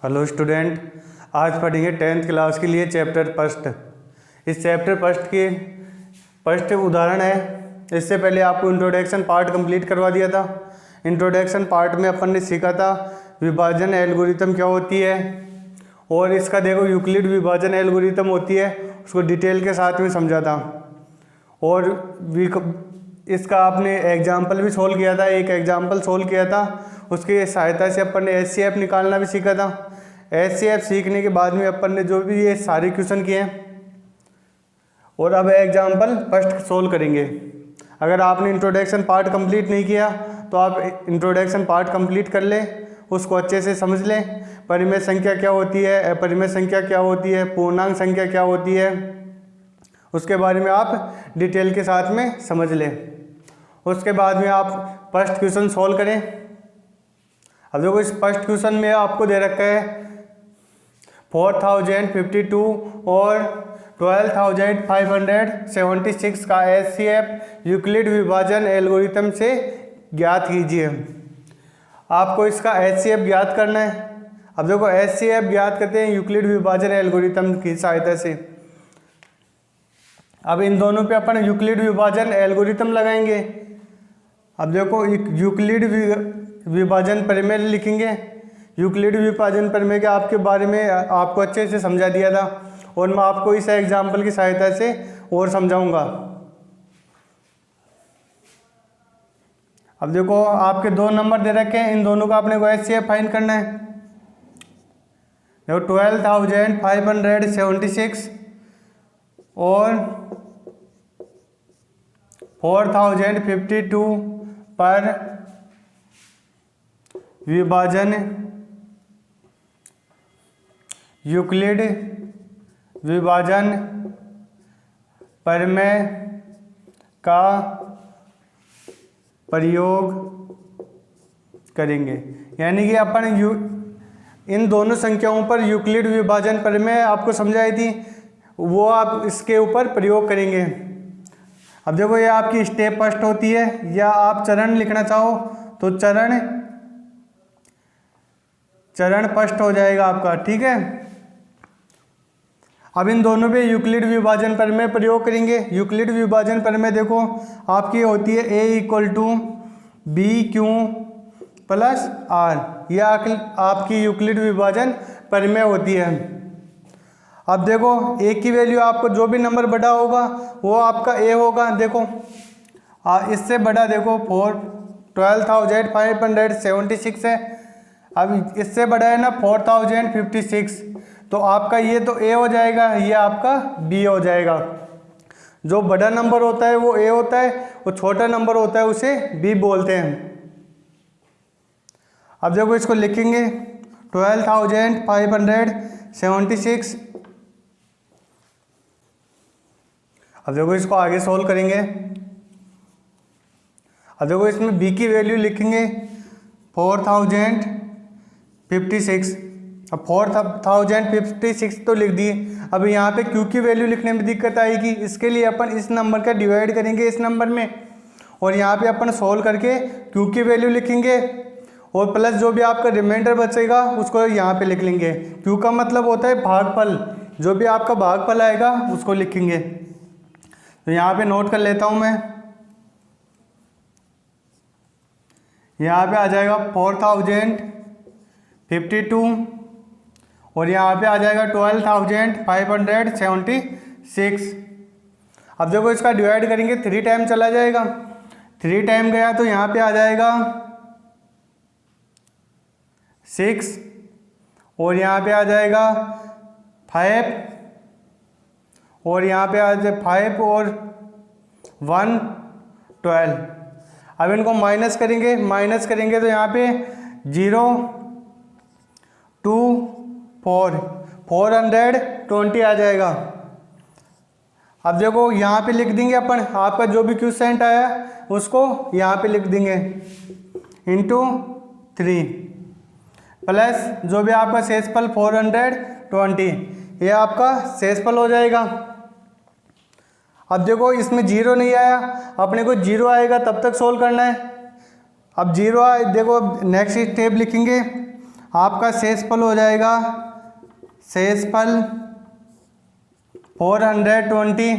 Hello student, आज पढ़ेंगे 10th class के लिए चैप्टर फर्स्ट। इस चैप्टर फर्स्ट की फर्स्ट उदाहरण है। इससे पहले आपको इंट्रोडक्शन पार्ट कंप्लीट करवा दिया था। इंट्रोडक्शन पार्ट में अपन ने सीखा था विभाजन एल्गोरिथम क्या होती है, और इसका देखो यूक्लिड विभाजन एल्गोरिथम होती है, उसको डिटेल के साथ में समझा था। और इसका आपने एग्जाम्पल भी सोल्व किया था, एक एग्जाम्पल सोल्व किया था, उसकी सहायता से अपन ने HCF निकालना भी सीखा था। HCF सीखने के बाद में अपन ने जो भी ये सारे क्वेश्चन किए हैं, और अब एग्जाम्पल फर्स्ट सोल्व करेंगे। अगर आपने इंट्रोडक्शन पार्ट कंप्लीट नहीं किया तो आप इंट्रोडक्शन पार्ट कंप्लीट कर ले, उसको अच्छे से समझ लें। परिमेय संख्या क्या होती है, अपरिमेय संख्या क्या होती है, पूर्णांक संख्या क्या होती है, उसके बारे में आप डिटेल के साथ में समझ लें। उसके बाद में आप फर्स्ट क्वेश्चन सोल्व करें। अब देखो इस फर्स्ट क्वेश्चन में आपको दे रखा है 4052 और 12576 का HCF यूक्लिड विभाजन एल्गोरिथम से ज्ञात कीजिए। आपको इसका HCF ज्ञात करना है। अब देखो HCF ज्ञात करते हैं यूक्लिड विभाजन एल्गोरिथम की सहायता से। अब इन दोनों पे अपन यूक्लिड विभाजन एल्गोरिथम लगाएंगे। अब देखो यूक्लिड विभाजन प्रमेय लिखेंगे। यूक्लिड विभाजन प्रमेय के आपके बारे में आपको अच्छे से समझा दिया था, और मैं आपको इस एग्जाम्पल की सहायता से और समझाऊंगा। अब देखो आपके दो नंबर दे रखे हैं, इन दोनों का अपने को HCF फाइंड करना है। देखो 12576 और 4052 पर विभाजन यूक्लिड विभाजन प्रमेय का प्रयोग करेंगे। यानी कि अपन इन दोनों संख्याओं पर यूक्लिड विभाजन प्रमेय आपको समझाई थी, वो आप इसके ऊपर प्रयोग करेंगे। अब देखो ये आपकी स्टेप फर्स्ट होती है, या आप चरण लिखना चाहो तो चरण फर्स्ट हो जाएगा आपका, ठीक है। अब इन दोनों पे यूक्लिड विभाजन प्रमेय प्रयोग करेंगे। यूक्लिड विभाजन प्रमेय देखो आपकी होती है A = BQ + R, यह आपकी यूक्लिड विभाजन प्रमेय होती है। अब देखो A की वैल्यू आपको जो भी नंबर बड़ा होगा वो आपका A होगा। देखो इससे बड़ा देखो 12576 है। अब इससे बड़ा है ना 4056, तो आपका ये तो A हो जाएगा, ये आपका B हो जाएगा। जो बड़ा नंबर होता है वो A होता है, वो छोटा नंबर होता है उसे B बोलते हैं। अब देखो इसको लिखेंगे 12576। अब देखो इसको आगे सोल्व करेंगे। अब देखो इसमें B की वैल्यू लिखेंगे 4056। अब 4056 तो लिख दिए। अब यहाँ पे Q की वैल्यू लिखने में दिक्कत आएगी, इसके लिए अपन इस नंबर का डिवाइड करेंगे इस नंबर में, और यहाँ पे अपन सोल्व करके Q की वैल्यू लिखेंगे, और प्लस जो भी आपका रिमाइंडर बचेगा उसको यहाँ पे लिख लेंगे। Q का मतलब होता है भागफल, जो भी आपका भागफल आएगा उसको लिखेंगे। तो यहाँ पे नोट कर लेता हूँ मैं। यहाँ पे आ जाएगा 4052 और यहाँ पे आ जाएगा 12576। अब देखो इसका डिवाइड करेंगे, 3 टाइम चला जाएगा। 3 टाइम गया तो यहाँ पे आ जाएगा 6, और यहाँ पे आ जाएगा 5, और यहाँ पे आ जाए 5 और 1 12। अब इनको माइनस करेंगे तो यहाँ पे 0 2 4 420 आ जाएगा। अब देखो यहाँ पे लिख देंगे अपन, आपका जो भी क्वेश्चन आया उसको यहाँ पे लिख देंगे इंटू 3 प्लस जो भी आपका शेषफल 420, ये आपका शेषफल हो जाएगा। अब देखो इसमें 0 नहीं आया, अपने को 0 आएगा तब तक सोल्व करना है। अब 0 आए, देखो नेक्स्ट स्टेप लिखेंगे। आपका शेषफल हो जाएगा शेषफल 420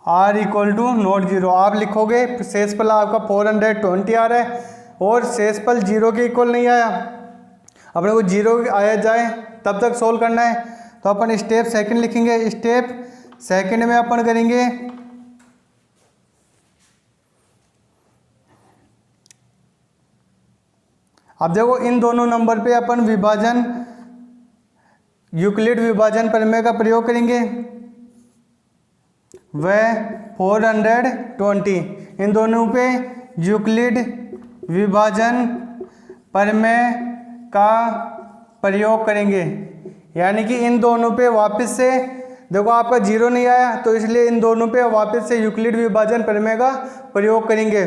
r equal to not zero. आप लिखोगे शेषफल आपका 420 आ रहा है और शेषफल जीरो के इक्वल नहीं आया, अपने को जीरो आया जाए तब तक सोल्व करना है। तो अपन स्टेप सेकंड लिखेंगे। स्टेप सेकंड में अपन करेंगे अब देखो इन दोनों नंबर पे अपन विभाजन यूक्लिड विभाजन प्रमेय का प्रयोग करेंगे। वह 420 इन दोनों पे यूक्लिड विभाजन प्रमेय का प्रयोग करेंगे, यानी कि इन दोनों पे वापस से देखो आपका जीरो नहीं आया तो इसलिए इन दोनों पे वापस से यूक्लिड विभाजन प्रमेय का प्रयोग करेंगे,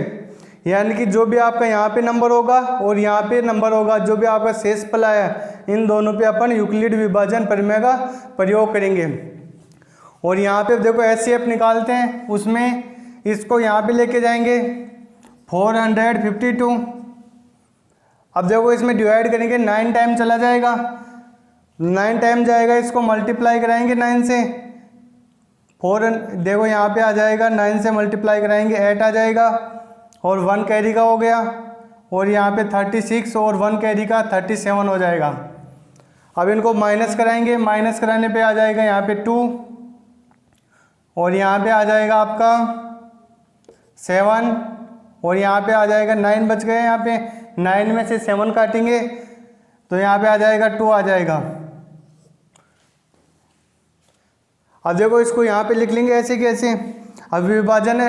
यानी कि जो भी आपका यहाँ पे नंबर होगा और यहाँ पे नंबर होगा, जो भी आपका शेषफल आया इन दोनों पे अपन यूक्लिड विभाजन प्रमेय का प्रयोग करेंगे। और यहाँ पे देखो HCF निकालते हैं, उसमें इसको यहाँ पे लेके जाएंगे 452। अब देखो इसमें डिवाइड करेंगे 9 टाइम चला जाएगा, 9 टाइम जाएगा, इसको मल्टीप्लाई कराएंगे 9 से 4 देखो यहाँ पे आ जाएगा 9 से मल्टीप्लाई कराएंगे 8 आ जाएगा और 1 कैरी का हो गया और यहाँ पे 36 और 1 कैरी का 37 हो जाएगा। अब इनको माइनस कराएंगे, माइनस कराने पे आ जाएगा यहाँ पे 2 और यहाँ पे आ जाएगा आपका 7 और यहाँ पे आ जाएगा 9 बच गए। यहाँ पे 9 में से 7 काटेंगे तो यहाँ पे आ जाएगा 2 आ जाएगा। अब देखो इसको यहाँ पे लिख लेंगे ऐसे कैसे। अब विभाजन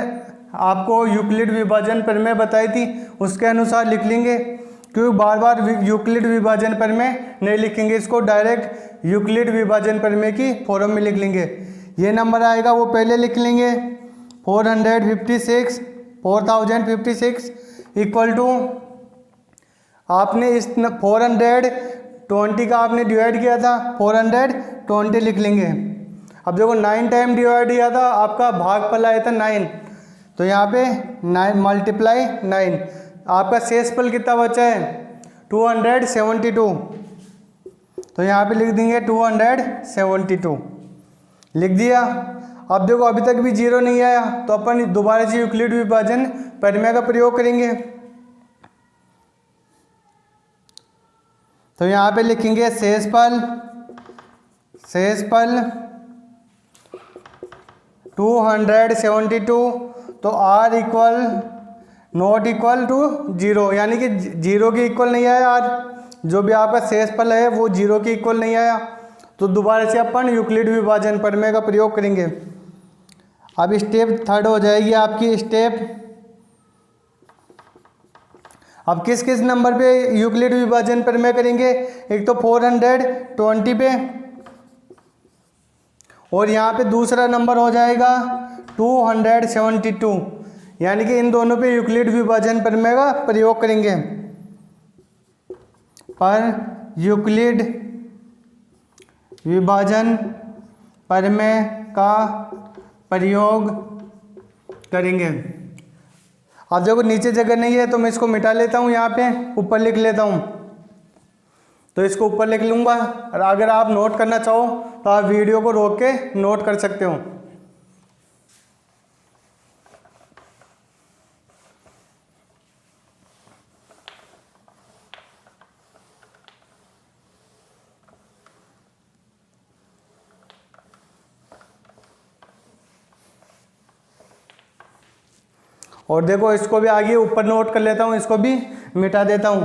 आपको यूक्लिड विभाजन प्रमेय बताई थी उसके अनुसार लिख लेंगे, क्योंकि बार बार यूक्लिड विभाजन प्रमेय नहीं लिखेंगे, इसको डायरेक्ट यूक्लिड विभाजन प्रमेय की फॉर्म में लिख लेंगे। ये नंबर आएगा वो पहले लिख लेंगे 4056 इक्वल टू आपने इस 420 का आपने डिवाइड किया था 420 लिख लेंगे। अब देखो 9 टाइम डिवाइड किया था, आपका भागफल आया था 9 तो यहाँ पे 9 मल्टीप्लाई 9 आपका शेषफल कितना बचा है 272 तो यहाँ पे लिख देंगे 272 लिख दिया। अब देखो अभी तक भी जीरो नहीं आया तो अपन दोबारा से यूक्लिड विभाजन प्रमेय का प्रयोग करेंगे। तो यहाँ पे लिखेंगे शेषफल 272 तो r equal not equal to zero, यानी कि जीरो के इक्वल नहीं आया r, जो भी आपका शेषफल है वो जीरो के इक्वल नहीं आया तो दोबारा से अपन यूक्लिड विभाजन प्रमेय का प्रयोग करेंगे। अब स्टेप थर्ड हो जाएगी आपकी स्टेप। अब किस किस नंबर पे यूक्लिड विभाजन प्रमेय करेंगे, एक तो 420 पे और यहाँ पे दूसरा नंबर हो जाएगा 272, यानी कि इन दोनों पे यूक्लिड विभाजन प्रमेय का प्रयोग करेंगे। पर यूक्लिड विभाजन प्रमेय का प्रयोग करेंगे। अब देखो नीचे जगह नहीं है तो मैं इसको मिटा लेता हूँ, यहाँ पे ऊपर लिख लेता हूँ। तो इसको ऊपर लिख लूँगा और अगर आप नोट करना चाहो तो आप वीडियो को रोक के नोट कर सकते हो। और देखो इसको भी आगे ऊपर नोट कर लेता हूँ, इसको भी मिटा देता हूँ।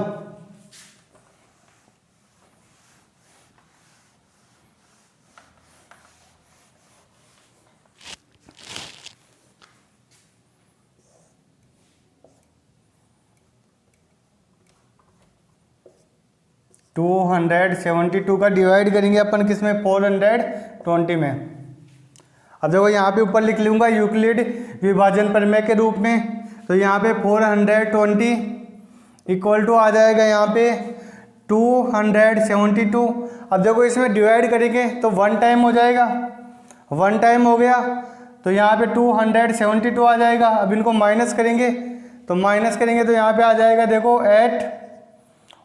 टू 272 का डिवाइड करेंगे अपन किसमें 420 में। अब देखो यहाँ पे ऊपर लिख लूँगा यूक्लिड विभाजन प्रमेय के रूप में। तो यहाँ पे 420 इक्वल टू आ जाएगा यहाँ पे 272। अब देखो इसमें डिवाइड करेंगे तो 1 टाइम हो जाएगा, 1 टाइम हो गया तो यहाँ पे 272 आ जाएगा। अब इनको माइनस करेंगे तो यहाँ पे आ जाएगा देखो 8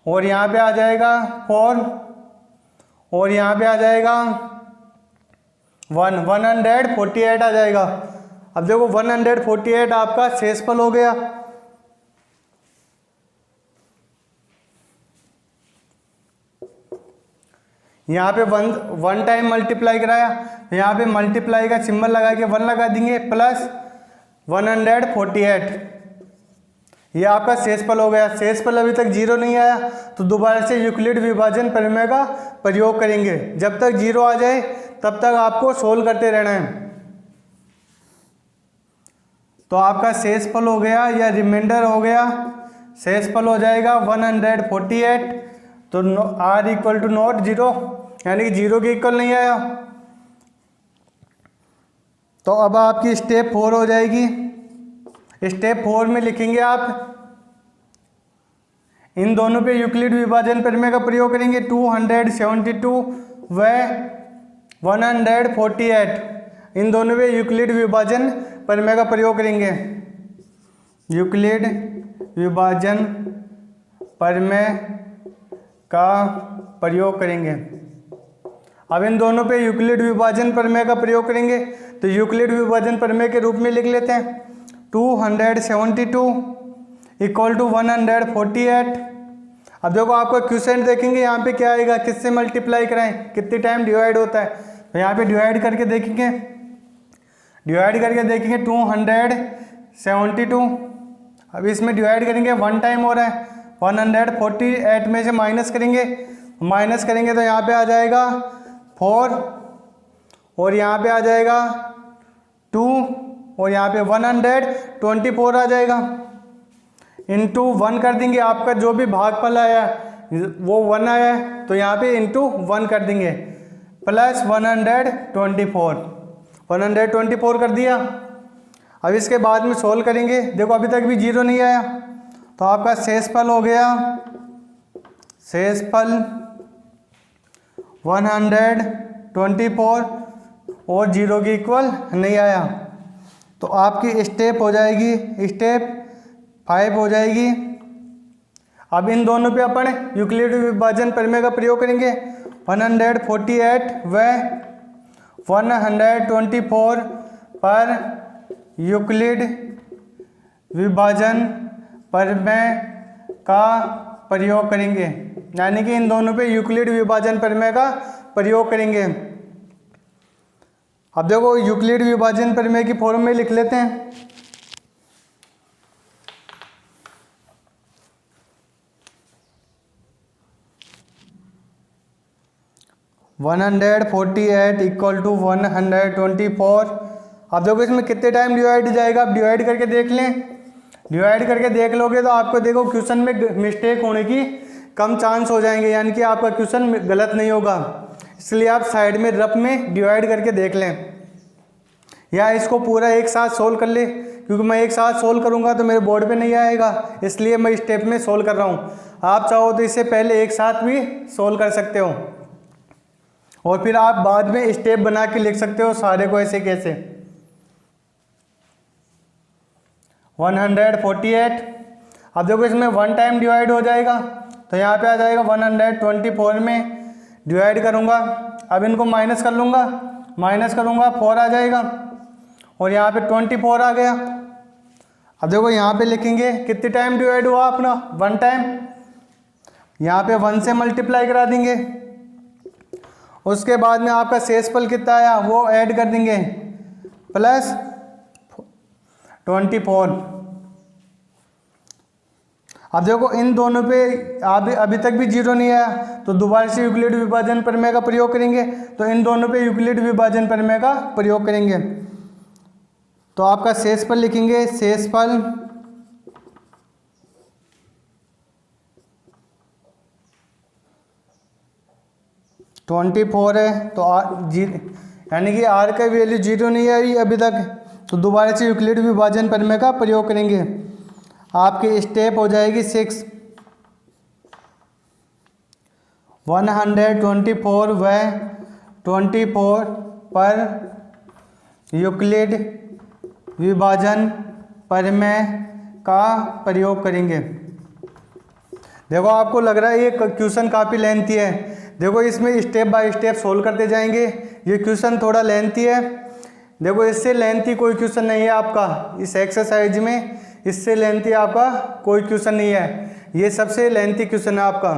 और यहाँ पे आ जाएगा 4 और यहाँ पे आ जाएगा 148 आ जाएगा। अब देखो 148 आपका शेषफल हो गया। यहाँ पे वन टाइम मल्टीप्लाई कराया, यहाँ पे मल्टीप्लाई का सिंबल लगा के 1 लगा देंगे प्लस 148, ये आपका शेषफल हो गया। शेषफल अभी तक 0 नहीं आया तो दोबारा से यूक्लिड विभाजन प्रमेय का प्रयोग करेंगे। जब तक 0 आ जाए तब तक आपको सोल्व करते रहना है। तो आपका शेषफल हो गया या रिमाइंडर हो गया, शेषफल हो जाएगा 148। तो r इक्वल टू नॉट 0, यानी कि 0 के इक्वल नहीं आया। तो अब आपकी स्टेप 4 हो जाएगी। स्टेप 4 में लिखेंगे आप इन दोनों पे यूक्लिड विभाजन प्रमेय का प्रयोग करेंगे। 272 व 148, इन दोनों पे यूक्लिड विभाजन प्रमेय का प्रयोग करेंगे। यूक्लिड विभाजन प्रमेय का प्रयोग करेंगे। अब इन दोनों पे यूक्लिड विभाजन प्रमेय का प्रयोग करेंगे तो यूक्लिड विभाजन प्रमेय के रूप में लिख लेते हैं 272 इक्वल टू 148। अब देखो आपका क्वेश्चन देखेंगे यहाँ पे क्या आएगा, किससे मल्टीप्लाई कराएं, कितने टाइम डिवाइड होता है। तो यहाँ पे डिवाइड करके देखेंगे, 272। अब इसमें डिवाइड करेंगे 1 टाइम हो रहा है, 148 में से माइनस करेंगे तो यहाँ पे आ जाएगा 4 और यहाँ पे आ जाएगा 2 और यहाँ पे 124 आ जाएगा। इंटू 1 कर देंगे, आपका जो भी भागफल आया वो 1 आया है तो यहाँ पे इंटू 1 कर देंगे प्लस 124 कर दिया। अब इसके बाद में सोल्व करेंगे, देखो अभी तक भी 0 नहीं आया तो आपका शेषफल हो गया, शेषफल 124 और 0 के इक्वल नहीं आया। तो आपकी स्टेप हो जाएगी, स्टेप 5 हो जाएगी। अब इन दोनों पे अपन यूक्लिड विभाजन प्रमेय का प्रयोग करेंगे। 148 व 124 पर यूक्लिड विभाजन प्रमेय का प्रयोग करेंगे, यानी कि इन दोनों पे यूक्लिड विभाजन प्रमेय का प्रयोग करेंगे। अब देखो यूक्लिड विभाजन प्रमेय की फॉर्म में लिख लेते हैं। One 148 equal to 124। अब देखो इसमें कितने टाइम डिवाइड जाएगा, आप डिवाइड करके देख लें। डिवाइड करके देख लोगे तो आपको देखो क्वेश्चन में मिस्टेक होने की कम चांस हो जाएंगे, यानी कि आपका क्वेश्चन गलत नहीं होगा। इसलिए आप साइड में रफ में डिवाइड करके देख लें, या इसको पूरा एक साथ सोल्व कर ले, क्योंकि मैं एक साथ सोल्व करूंगा तो मेरे बोर्ड पे नहीं आएगा, इसलिए मैं स्टेप में सोल्व कर रहा हूँ। आप चाहो तो इससे पहले एक साथ भी सोल्व कर सकते हो और फिर आप बाद में स्टेप बना के लिख सकते हो सारे को ऐसे कैसे। 148। अब देखो इसमें 1 टाइम डिवाइड हो जाएगा तो यहाँ पे आ जाएगा 124 में डिवाइड करूँगा। अब इनको माइनस कर लूँगा, 4 आ जाएगा और यहाँ पे 24 आ गया। अब देखो यहाँ पे लिखेंगे कितने टाइम डिवाइड हुआ अपना, 1 टाइम। यहाँ पे 1 से मल्टीप्लाई करा देंगे, उसके बाद में आपका शेषफल कितना आया वो ऐड कर देंगे प्लस 24। अब देखो इन दोनों पे अभी तक भी 0 नहीं आया तो दोबारा से यूक्लिड विभाजन प्रमेय का प्रयोग करेंगे। तो इन दोनों पे यूक्लिड विभाजन प्रमेय का प्रयोग करेंगे तो आपका शेषफल लिखेंगे, शेषफल 24 है तो यानी कि r का वैल्यू 0 नहीं आई अभी तक, तो दोबारा से यूक्लिड विभाजन प्रमेय का प्रयोग करेंगे। आपकी स्टेप हो जाएगी 6। 124 व 24 पर यूक्लिड विभाजन प्रमेय का प्रयोग करेंगे। देखो आपको लग रहा है ये क्वेश्चन काफ़ी लेंथी है, देखो इसमें स्टेप बाय स्टेप सोल्व करते जाएंगे। ये क्वेश्चन थोड़ा लेंथी है, देखो इससे लेंथी कोई क्वेश्चन नहीं है आपका इस एक्सरसाइज में, इससे लेंथी आपका कोई क्वेश्चन नहीं है, ये सबसे लेंथी क्वेश्चन है आपका।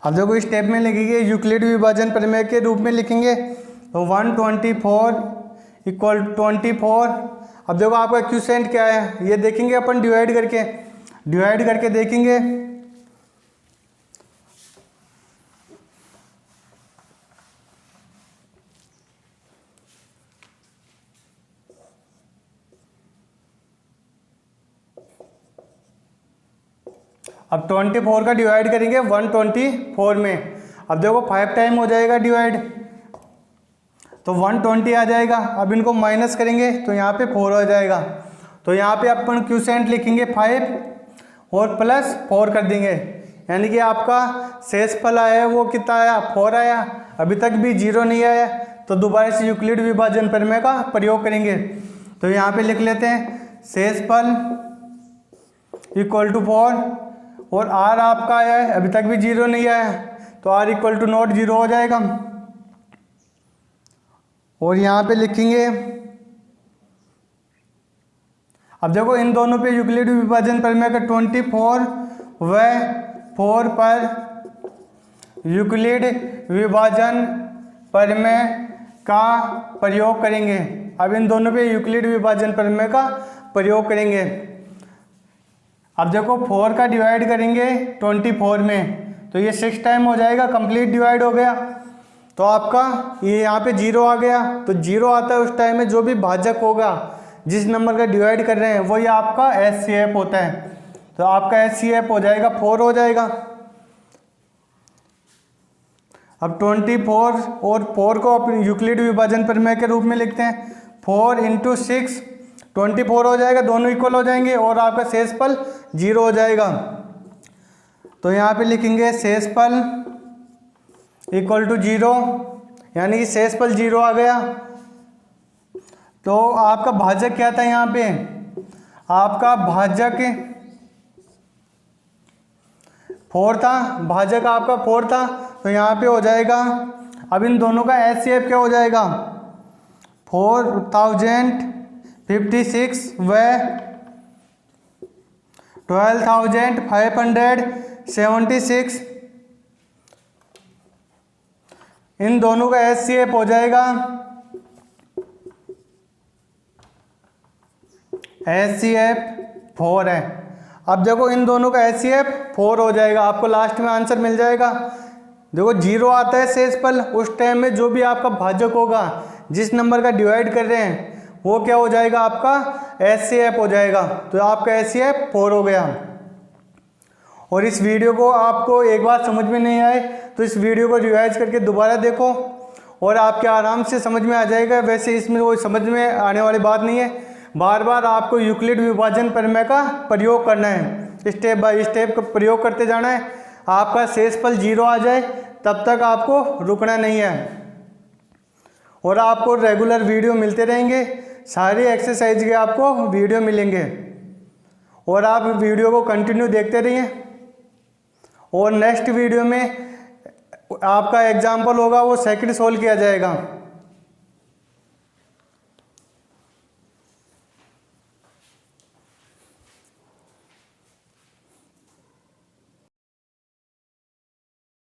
अब देखो स्टेप में लिखेंगे यूक्लिड विभाजन प्रमेय के रूप में लिखेंगे, तो 124 इक्वल 24। अब देखो आपका क्वोशिएंट क्या है ये देखेंगे अपन, डिवाइड करके देखेंगे। अब 24 का डिवाइड करेंगे 124 में, अब देखो 5 टाइम हो जाएगा डिवाइड, तो 120 आ जाएगा। अब इनको माइनस करेंगे तो यहाँ पे 4 हो जाएगा, तो यहाँ पे अपन क्वोशिएंट लिखेंगे 5 और प्लस 4 कर देंगे, यानी कि आपका शेषफल आया है वो कितना आया, 4 आया। अभी तक भी 0 नहीं आया, तो दोबारा से यूक्लिड विभाजन प्रमेय का प्रयोग करेंगे। तो यहाँ पे लिख लेते हैं शेषफल इक्वल टू 4 और r आपका आया है, अभी तक भी 0 नहीं आया, तो r इक्वल टू नॉट 0 हो जाएगा। और यहाँ पे लिखेंगे, अब देखो इन दोनों पे यूक्लिड विभाजन प्रमेय का 24 व 4 पर यूक्लिड विभाजन प्रमेय का प्रयोग करेंगे। अब इन दोनों पे यूक्लिड विभाजन प्रमेय का प्रयोग करेंगे। अब देखो 4 का डिवाइड करेंगे 24 में, तो ये 6 टाइम हो जाएगा, कंप्लीट डिवाइड हो गया। तो आपका ये यहाँ पे 0 आ गया, तो 0 आता है उस टाइम में जो भी भाजक होगा जिस नंबर का डिवाइड कर रहे हैं वही आपका HCF होता है, तो आपका HCF हो जाएगा 4 हो जाएगा। अब 24 और 4 को अपन यूक्लिड विभाजन प्रमेय के रूप में लिखते हैं, 4 × 6 24 हो जाएगा, दोनों इक्वल हो जाएंगे और आपका शेषफल 0 हो जाएगा। तो यहाँ पे लिखेंगे शेषफल इक्वल टू 0, यानी कि शेषफल 0 आ गया। तो आपका भाजक क्या था, यहाँ पे आपका भाजक 4 था, भाजक आपका 4 था, तो यहाँ पे हो जाएगा। अब इन दोनों का HCF क्या हो जाएगा, 4056 व 12576, इन दोनों का HCF हो जाएगा, HCF 4 है। अब देखो इन दोनों का HCF 4 हो जाएगा, आपको लास्ट में आंसर मिल जाएगा। देखो 0 आता है शेषफल, उस टाइम में जो भी आपका भाजक होगा जिस नंबर का डिवाइड कर रहे हैं वो क्या हो जाएगा, आपका HCF हो जाएगा। तो आपका HCF 4 हो गया। और इस वीडियो को आपको एक बार समझ में नहीं आए तो इस वीडियो को रिवाइज करके दोबारा देखो और आपके आराम से समझ में आ जाएगा। वैसे इसमें कोई समझ में आने वाली बात नहीं है, बार बार आपको यूक्लिड विभाजन प्रमेय का प्रयोग करना है, स्टेप बाय स्टेप का प्रयोग करते जाना है। आपका शेषफल 0 आ जाए तब तक आपको रुकना नहीं है। और आपको रेगुलर वीडियो मिलते रहेंगे, सारी एक्सरसाइज के आपको वीडियो मिलेंगे और आप वीडियो को कंटिन्यू देखते रहिए। और नेक्स्ट वीडियो में आपका एग्जाम्पल होगा वो सेकंड सोल्व किया जाएगा।